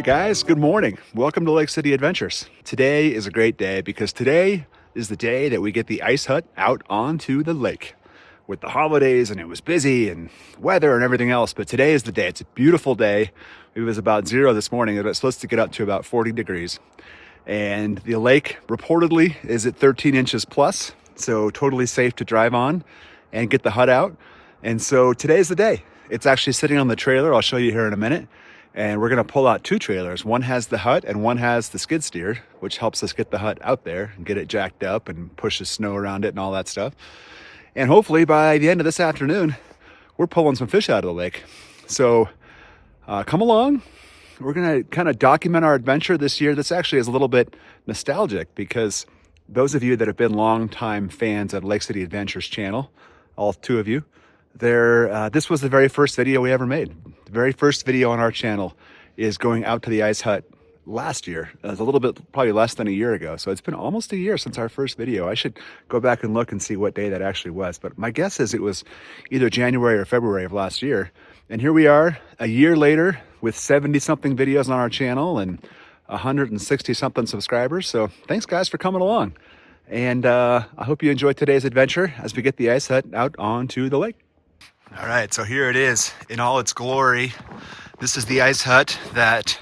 Guys, good morning. Welcome to Lake City Adventures. Today is a great day because today is the day that we get the ice hut out onto the lake. With the holidays and it was busy and weather and everything else, but today is the day. It's a beautiful day. It was about 0 this morning. It was supposed to get up to about 40 degrees. And the lake reportedly is at 13 inches plus, so totally safe to drive on and get the hut out. And so today's the day. It's actually sitting on the trailer. I'll show you here in a minute. And we're gonna pull out two trailers. One has the hut and one has the skid steer, which helps us get the hut out there and get it jacked up and push the snow around it and all that stuff. And hopefully by the end of this afternoon, we're pulling some fish out of the lake. So come along. We're gonna kind of document our adventure this year. This actually is a little bit nostalgic because those of you that have been longtime fans of Lake City Adventures channel, all two of you, this was the very first video we ever made. The very first video on our channel is going out to the ice hut last year. It was a little bit, probably less than a year ago. So it's been almost a year since our first video. I should go back and look and see what day that actually was. But my guess is it was either January or February of last year. And here we are a year later with 70 something videos on our channel and 160 something subscribers. So thanks guys for coming along. And I hope you enjoyed today's adventure as we get the ice hut out onto the lake. All right, so here it is in all its glory. This is the ice hut that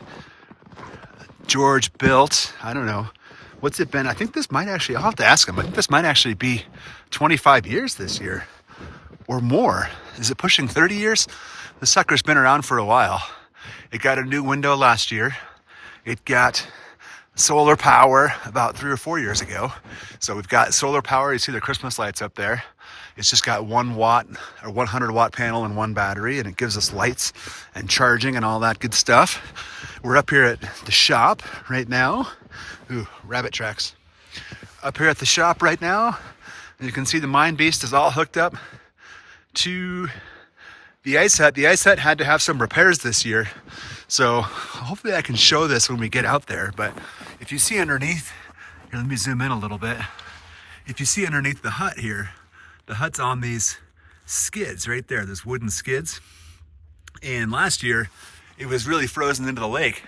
George built. I don't know, what's it been? I think this might actually, I'll have to ask him. I think this might actually be 25 years this year or more. Is it pushing 30 years? The sucker's been around for a while. It got a new window last year. It got solar power about 3 or 4 years ago. So we've got solar power. You see the Christmas lights up there. It's just got 1 watt or 100 watt panel and 1 battery, and it gives us lights and charging and all that good stuff. We're up here at the shop right now. Ooh, rabbit tracks. Up here at the shop right now, and you can see the Mine Beast is all hooked up to the ice hut. The ice hut had to have some repairs this year, so hopefully I can show this when we get out there. But if you see underneath, here, let me zoom in a little bit. If you see underneath the hut here, the hut's on these skids right there, those wooden skids. And last year, it was really frozen into the lake.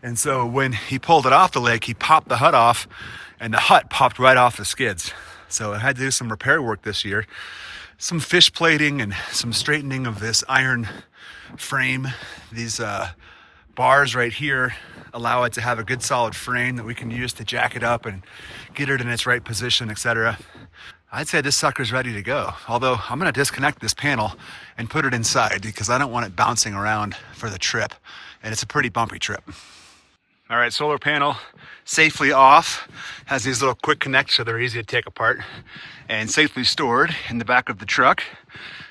And so when he pulled it off the lake, he popped the hut off, and the hut popped right off the skids. So I had to do some repair work this year. Some fish plating and some straightening of this iron frame. These bars right here allow it to have a good solid frame that we can use to jack it up and get it in its right position, etc. I'd say this sucker's ready to go. Although I'm gonna disconnect this panel and put it inside because I don't want it bouncing around for the trip. And it's a pretty bumpy trip. All right, solar panel safely off. Has these little quick connects so they're easy to take apart and safely stored in the back of the truck.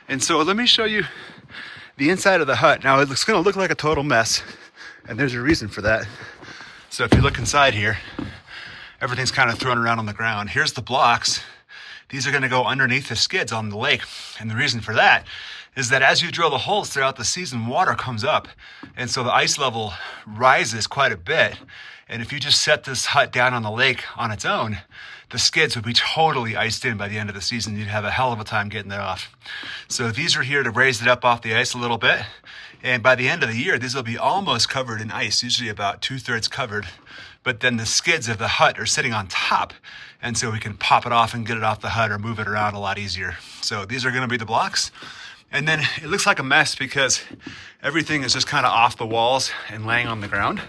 And so let me show you the inside of the hut. Now it's gonna look like a total mess, and there's a reason for that. So if you look inside here, everything's kind of thrown around on the ground. Here's the blocks. These are gonna go underneath the skids on the lake. And the reason for that is that as you drill the holes throughout the season, water comes up. And so the ice level rises quite a bit. And if you just set this hut down on the lake on its own, the skids would be totally iced in by the end of the season. You'd have a hell of a time getting it off. So these are here to raise it up off the ice a little bit. And by the end of the year, these will be almost covered in ice, usually about 2/3 covered. But then the skids of the hut are sitting on top. And so we can pop it off and get it off the hut or move it around a lot easier. So these are gonna be the blocks. And then it looks like a mess because everything is just kind of off the walls and laying on the ground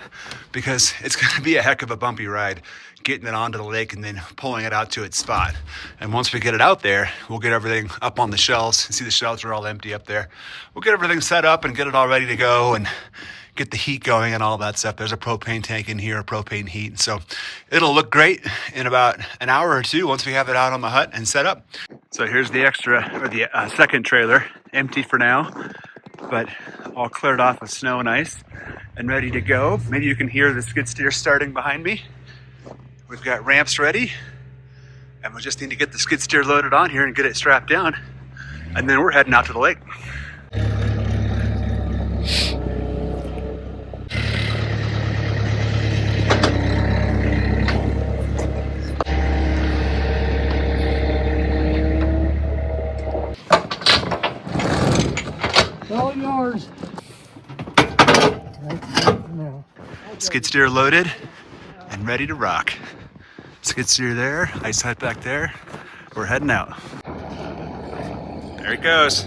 because it's gonna be a heck of a bumpy ride getting it onto the lake and then pulling it out to its spot. And once we get it out there, we'll get everything up on the shelves. See, the shelves are all empty up there. We'll get everything set up and get it all ready to go and get the heat going and all that stuff. There's a propane tank in here, propane heat. So it'll look great in about an hour or two once we have it out on the hut and set up. So here's the extra, or the second trailer, empty for now, but all cleared off with snow and ice and ready to go. Maybe you can hear the skid steer starting behind me. We've got ramps ready, and we just need to get the skid steer loaded on here and get it strapped down. And then we're heading out to the lake. All yours. Right now. Skid steer loaded and ready to rock. Skid steer there, ice hut back there. We're heading out. There it goes.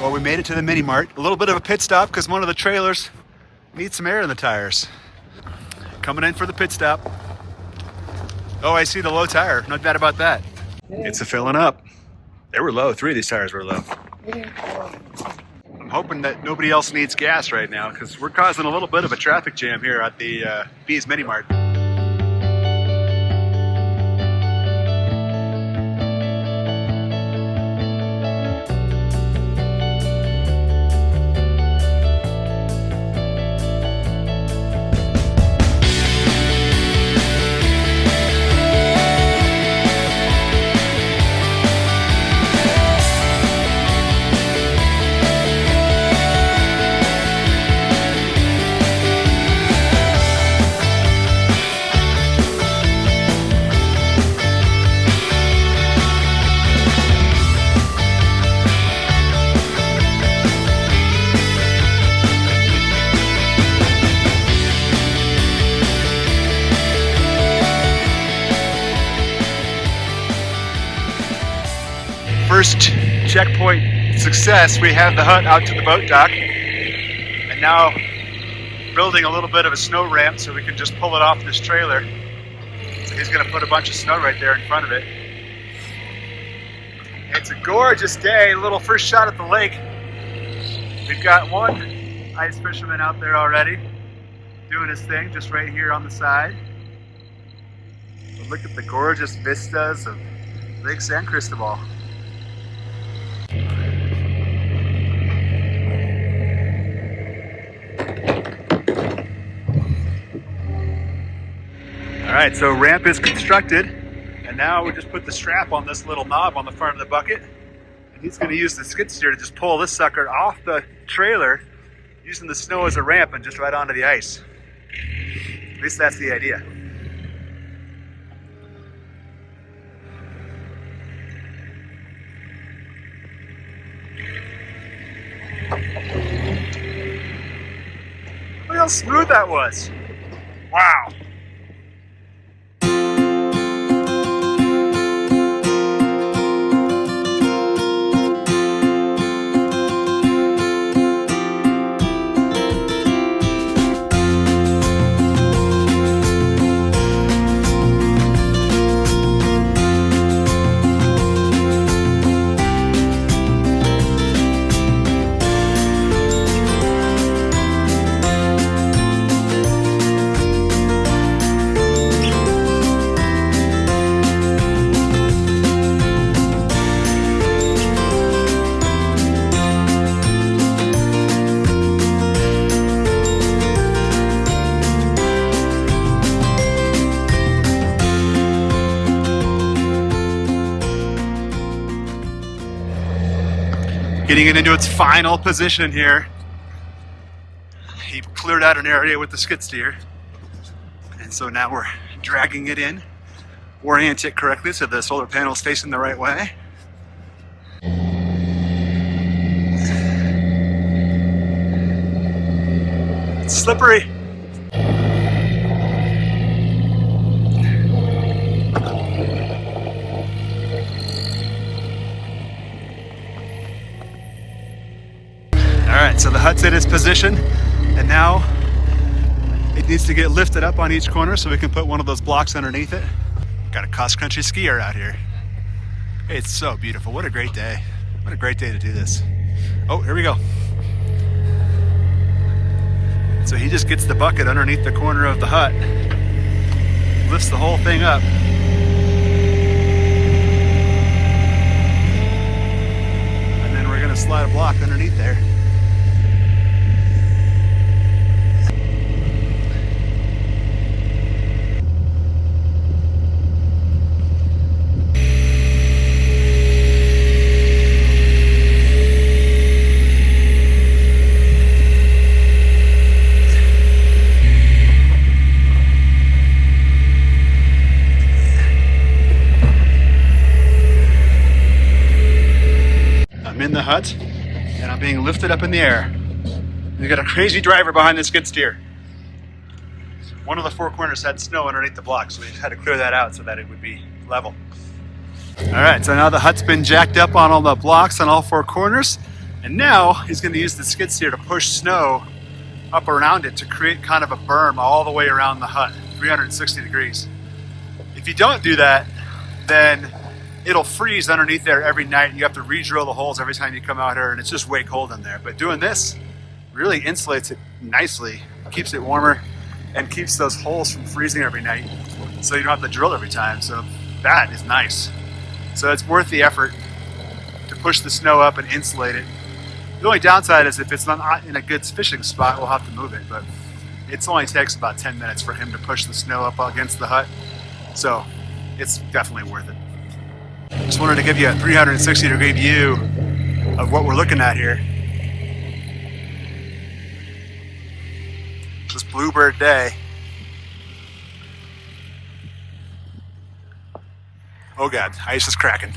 Well, we made it to the mini mart. A little bit of a pit stop because one of the trailers needs some air in the tires. Coming in for the pit stop. Oh, I see the low tire. Not bad about that. It's a filling up. They were low. 3 of these tires were low. I'm hoping that nobody else needs gas right now because we're causing a little bit of a traffic jam here at the Bees Mini Mart. First checkpoint success, we have the hut out to the boat dock, and now building a little bit of a snow ramp so we can just pull it off this trailer. So he's going to put a bunch of snow right there in front of it. It's a gorgeous day, a little first shot at the lake. We've got one ice fisherman out there already doing his thing just right here on the side. But look at the gorgeous vistas of Lake San Cristobal. Alright, so ramp is constructed, and now we just put the strap on this little knob on the front of the bucket, and he's going to use the skid steer to just pull this sucker off the trailer using the snow as a ramp and just right onto the ice. At least that's the idea. Look how smooth that was. Wow. Getting it into its final position here. He cleared out an area with the skid steer. And so now we're dragging it in, orient it correctly so the solar panel's facing the right way. It's slippery. Alright, so the hut's in its position, and now it needs to get lifted up on each corner so we can put one of those blocks underneath it. Got a cross-country skier out here. It's so beautiful. What a great day. What a great day to do this. Oh, here we go. So he just gets the bucket underneath the corner of the hut, lifts the whole thing up. And then we're going to slide a block underneath there. hut and I'm being lifted up in the air. We got a crazy driver behind the skid steer. One of the four corners had snow underneath the block, so we had to clear that out so that it would be level. All right, so now the hut's been jacked up on all the blocks on all four corners, and now he's going to use the skid steer to push snow up around it to create kind of a berm all the way around the hut, 360 degrees. If you don't do that, then it'll freeze underneath there every night. You have to re-drill the holes every time you come out here, and it's just way cold in there. But doing this really insulates it nicely, keeps it warmer, and keeps those holes from freezing every night, so you don't have to drill every time. So that is nice. So it's worth the effort to push the snow up and insulate it. The only downside is if it's not in a good fishing spot, we'll have to move it, but it only takes about 10 minutes for him to push the snow up against the hut. So it's definitely worth it. Just wanted to give you a 360 degree view of what we're looking at here. This bluebird day. Oh God, ice is cracking.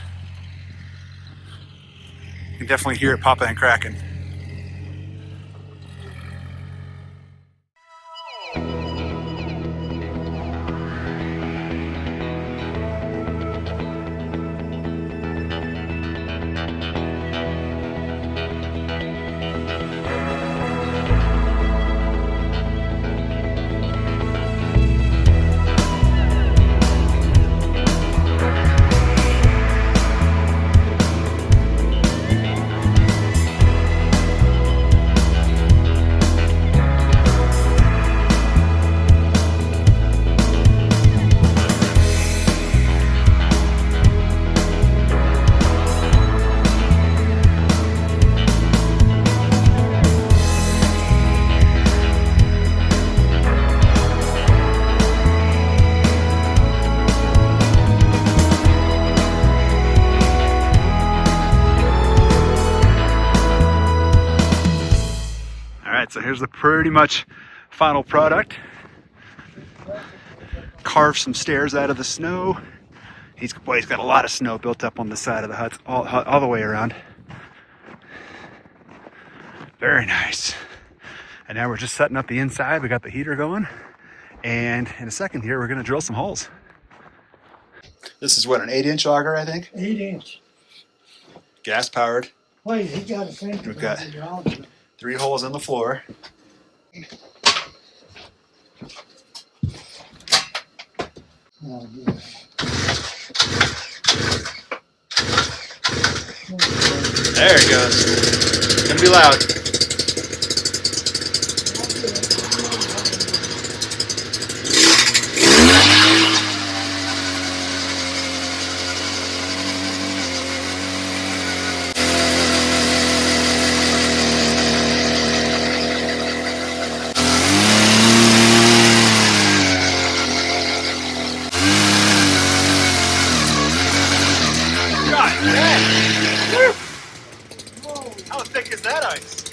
You can definitely hear it popping and cracking. So here's the pretty much final product. Carved some stairs out of the snow. He's got a lot of snow built up on the side of the hut all the way around. Very nice. And now we're just setting up the inside. We got the heater going. And in a second here, we're gonna drill some holes. This is what, an 8-inch auger, I think? 8-inch. Gas powered. Wait, he got a thing. We've got 3 holes in the floor. Oh, yeah. There it goes. It's gonna be loud. How thick is that ice?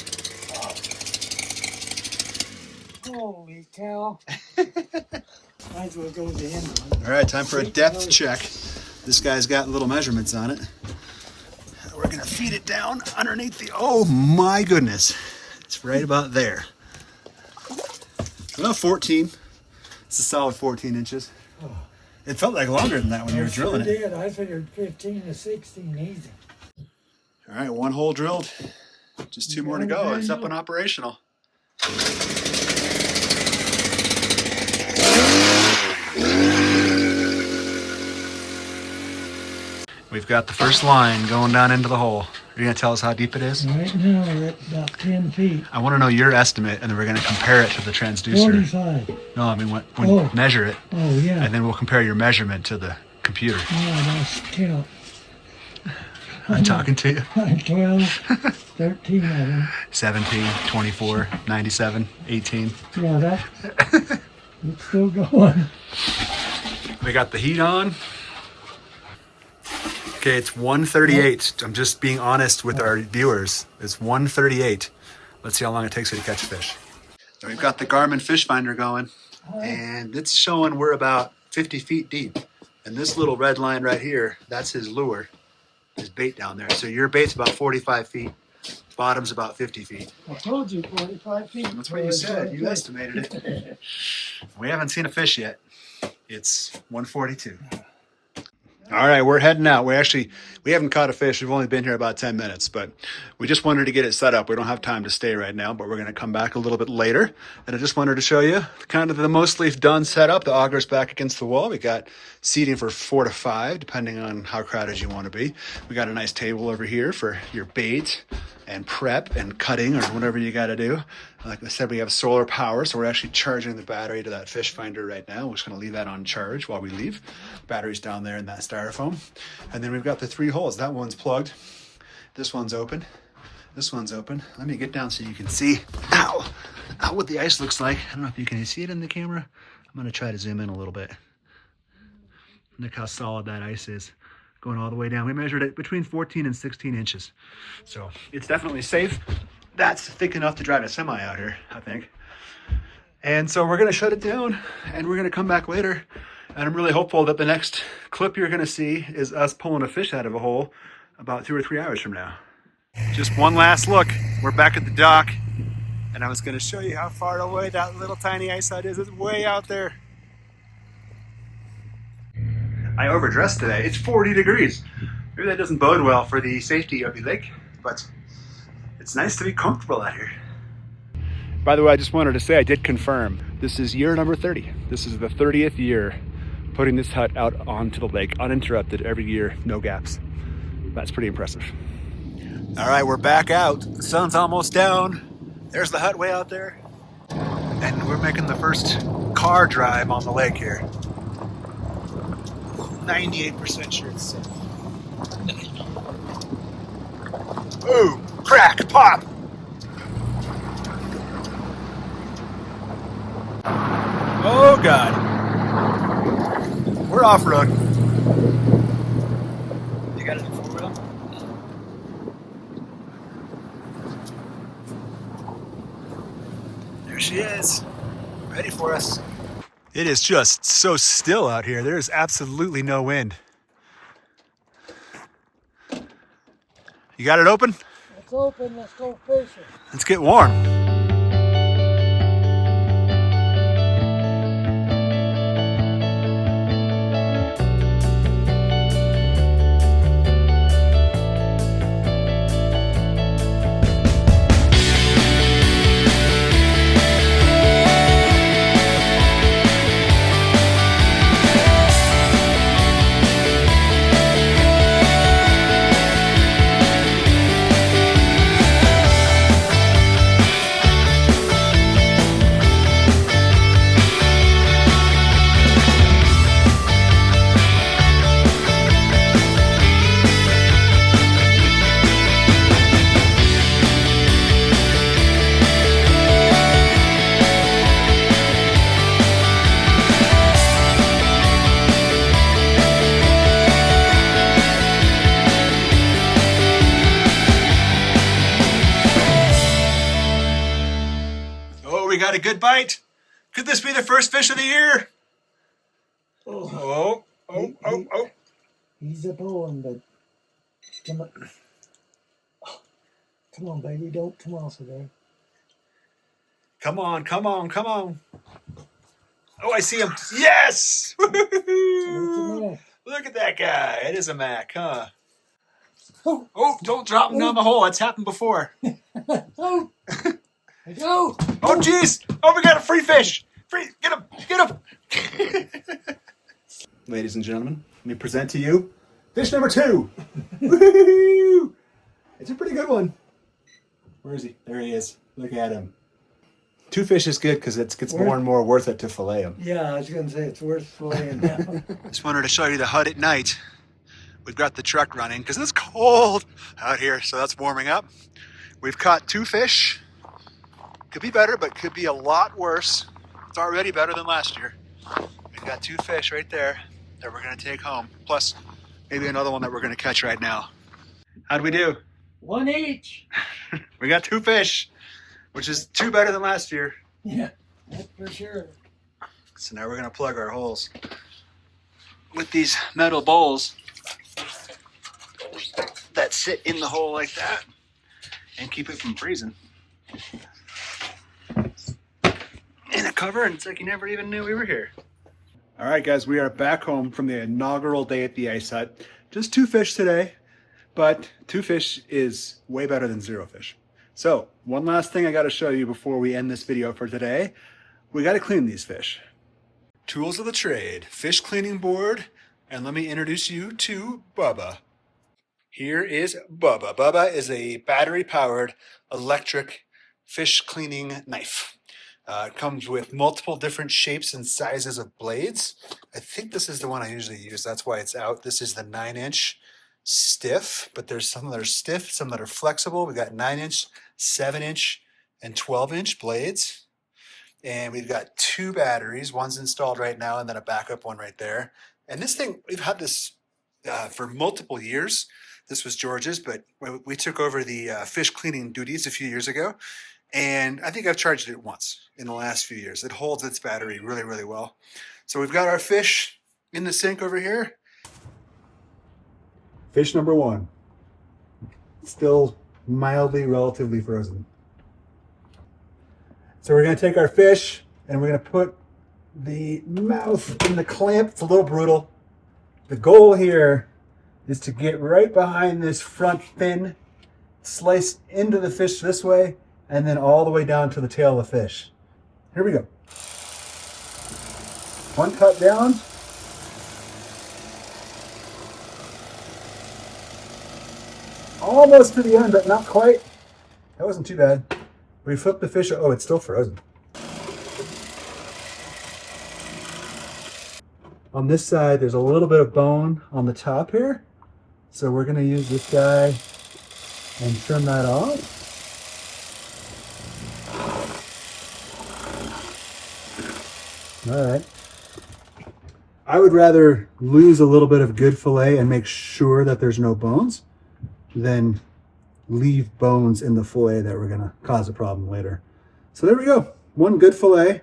Holy cow. Might as well go to the end one. All right, time for a depth check. This guy's got little measurements on it. We're gonna feed it down underneath the, oh my goodness. It's right about there. Well, 14. It's a solid 14 inches. Oh. It felt like longer than that when you were drilling it. Did. I figured 15 to 16 easy. All right, 1 hole drilled. Just 2 more to go. It's up and operational. We've got the first line going down into the hole. Are you gonna tell us how deep it is? Right now we're at about 10 feet. I want to know your estimate, and then we're gonna compare it to the transducer. 45. No, I mean when measure it. Oh, yeah. And then we'll compare your measurement to the computer. No, that's count. I'm talking to you. 12, 13 of them. 17, 24, 97, 18. Yeah, that. It's still going. We got the heat on. Okay, it's 1:38. I'm just being honest with our viewers. It's 1:38. Let's see how long it takes you to catch fish. So we've got the Garmin fish finder going, and it's showing we're about 50 feet deep. And this little red line right here, that's his lure. his bait down there. So your bait's about 45 feet, bottom's about 50 feet. I told you 45 feet. That's what you said. You estimated it. We haven't seen a fish yet. It's 1:42. All right, we're heading out. We haven't caught a fish. We've only been here about 10 minutes, but we just wanted to get it set up. We don't have time to stay right now, but we're going to come back a little bit later. And I just wanted to show you kind of the mostly done setup. The auger's back against the wall. We got seating for 4 to 5, depending on how crowded you want to be. We got a nice table over here for your bait and prep and cutting or whatever you got to do. Like I said, we have solar power, so we're actually charging the battery to that fish finder right now. We're just going to leave that on charge while we leave. Battery's down there in that styrofoam. And then we've got the 3 holes. That one's plugged. This one's open. This one's open. Let me get down so you can see what the ice looks like. I don't know if you can see it in the camera. I'm going to try to zoom in a little bit. Look how solid that ice is. Going all the way down. We measured it between 14 and 16 inches. So it's definitely safe. That's thick enough to drive a semi out here, I think. And so we're going to shut it down and we're going to come back later. And I'm really hopeful that the next clip you're going to see is us pulling a fish out of a hole about 2 or 3 hours from now. Just one last look. We're back at the dock. And I was going to show you how far away that little tiny ice hut is. It's way out there. I overdressed today. It's 40 degrees. Maybe that doesn't bode well for the safety of the lake, but it's nice to be comfortable out here. By the way, I just wanted to say I did confirm. This is year number 30. This is the 30th year putting this hut out onto the lake, uninterrupted every year, no gaps. That's pretty impressive. All right, we're back out. The sun's almost down. There's the hut way out there. And we're making the first car drive on the lake here. 98% sure it's safe. Boom! Crack! Pop! Oh God! We're off-road. You got it in 4-wheel? There she is. Ready for us. It is just so still out here. There's absolutely no wind. You got it open? It's open. Let's go fishing. Let's get warm. We got a good bite. Could this be the first fish of the year? Oh. He's a pulling, but come on. Come on, baby. Don't come off of there. Come on. Oh, I see him. Yes! Look at that guy. It is a Mac, huh? Oh, don't drop him down the hole. That's happened before. Oh. Go! Oh, jeez! Oh, we got a free fish! Get him! Ladies and gentlemen, let me present to you fish number 2. Woo-hoo-hoo! It's a pretty good one. Where is he? There he is. Look at him. 2 fish is good because it gets more and more worth it to fillet them. Yeah, I was going to say it's worth filleting now. Just wanted to show you the hut at night. We've got the truck running because it's cold out here, so that's warming up. We've caught 2 fish. Could be better, but could be a lot worse. It's already better than last year. We've got 2 fish right there that we're going to take home. Plus, maybe another one that we're going to catch right now. How'd we do? 1 each. We got 2 fish, which is 2 better than last year. Yeah, that's for sure. So now we're going to plug our holes with these metal bowls. sit in the hole like that and keep it from freezing. In a cover, and it's like you never even knew we were here. All right, guys, we are back home from the inaugural day at the ice hut. Just 2 fish today, but 2 fish is way better than 0 fish. So one last thing I got to show you before we end this video for today. We got to clean these fish. Tools of the trade, fish cleaning board, and let me introduce you to Bubba. Here is Bubba. Bubba is a battery-powered electric fish cleaning knife. It comes with multiple different shapes and sizes of blades. I think this is the one I usually use. That's why it's out. This is the 9-inch stiff, but there's some that are stiff, some that are flexible. We got 9-inch, 7-inch, and 12-inch blades. And we've got 2 batteries. One's installed right now and then a backup one right there. And this thing, we've had this for multiple years. This was George's, but we took over the fish cleaning duties a few years ago. And I think I've charged it once in the last few years. It holds its battery really, really well. So we've got our fish in the sink over here. Fish number 1. Still mildly, relatively frozen. So we're going to take our fish and we're going to put the mouth in the clamp. It's a little brutal. The goal here is to get right behind this front fin, slice into the fish this way, and then all the way down to the tail of the fish. Here we go. 1 cut down. Almost to the end, but not quite. That wasn't too bad. We flip the fish. Oh, it's still frozen. On this side, there's a little bit of bone on the top here. So we're going to use this guy and trim that off. All right. I would rather lose a little bit of good fillet and make sure that there's no bones than leave bones in the fillet that were going to cause a problem later. So there we go. 1 good fillet.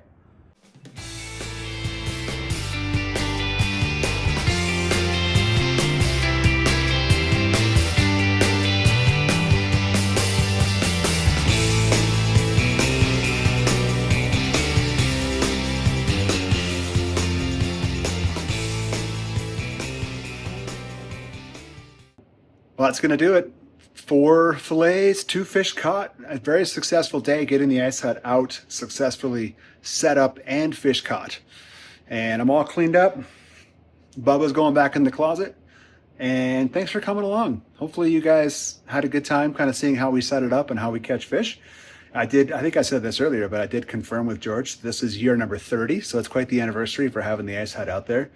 Well, that's going to do it. 4 fillets, 2 fish caught. A very successful day getting the ice hut out, successfully set up and fish caught. And I'm all cleaned up. Bubba's going back in the closet. And thanks for coming along. Hopefully you guys had a good time kind of seeing how we set it up and how we catch fish. I think I said this earlier, but I did confirm with George, this is year number 30. So it's quite the anniversary for having the ice hut out there.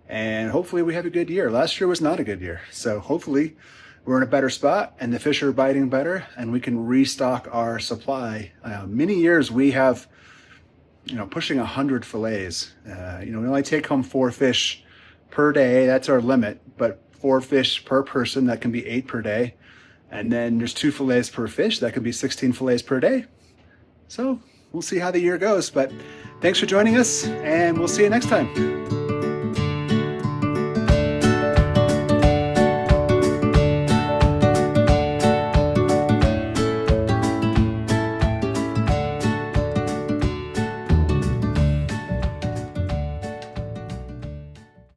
And hopefully we have a good year. Last year was not a good year. So hopefully we're in a better spot and the fish are biting better and we can restock our supply. Many years we have, pushing 100 fillets. We only take home 4 fish per day. That's our limit, but 4 fish per person, that can be 8 per day. And then there's 2 fillets per fish. That can be 16 fillets per day. So we'll see how the year goes, but thanks for joining us and we'll see you next time.